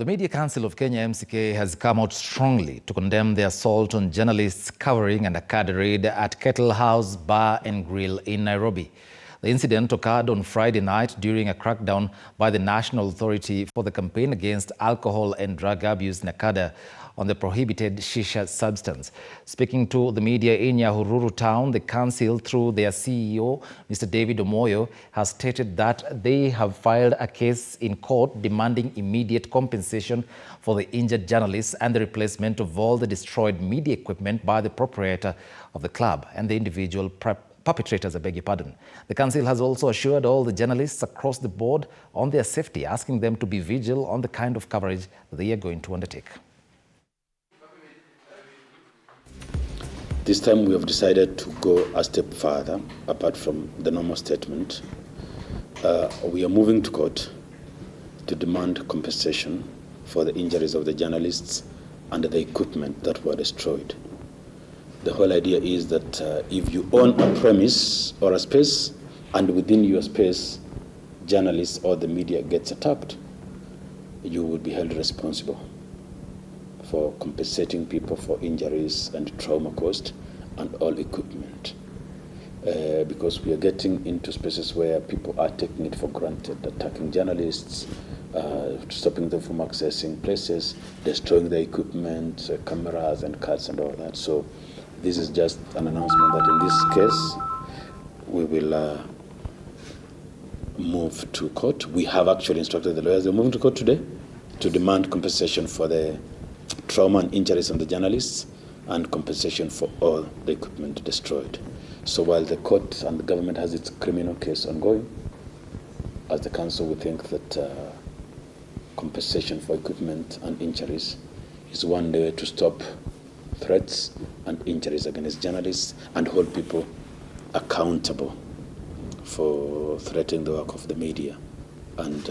The Media Council of Kenya (MCK) has come out strongly to condemn the assault on journalists covering an NACADA raid at Kettle House Bar and Grill in Nairobi. The incident occurred on Friday night during a crackdown by the National Authority for the Campaign Against Alcohol and Drug Abuse (NACADA) on the prohibited shisha substance. Speaking to the media in Nyahururu town, the council, through their CEO, Mr. David Omoyo, has stated that they have filed a case in court demanding immediate compensation for the injured journalists and the replacement of all the destroyed media equipment by the proprietor of the club and the individual perpetrators, I beg your pardon. The council has also assured all the journalists across the board on their safety, asking them to be vigilant on the kind of coverage they are going to undertake. This time we have decided to go a step further, apart from the normal statement. We are moving to court to demand compensation for the injuries of the journalists and the equipment that were destroyed. The whole idea is that if you own a premise or a space, and within your space, journalists or the media gets attacked, you will be held responsible for compensating people for injuries and trauma caused and all equipment. Because we are getting into spaces where people are taking it for granted, attacking journalists, stopping them from accessing places, destroying their equipment, cameras and cards and all that. So this is just an announcement that in this case, we will move to court. We have actually instructed the lawyers, they're moving to court today to demand compensation for the trauma and injuries on the journalists and compensation for all the equipment destroyed. So while the court and the government has its criminal case ongoing, as the council, we think that compensation for equipment and injuries is one way to stop threats and injuries against journalists and hold people accountable for threatening the work of the media and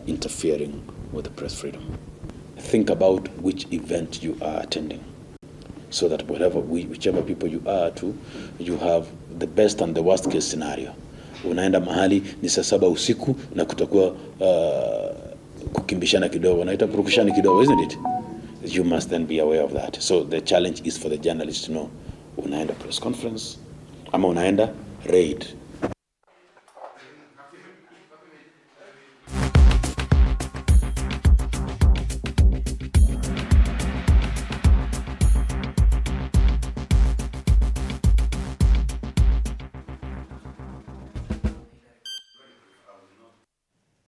interfering with the press freedom. Think about which event you are attending, so that whichever people you are to, you have the best and the worst case scenario. Unaenda mahali ni saa 7 usiku na kutakuwa kukimbishana kidogo, naita purukushani kidogo, isn't it? You must then be aware of that. So the challenge is for the journalists to know, unaenda press conference ama unaenda raid.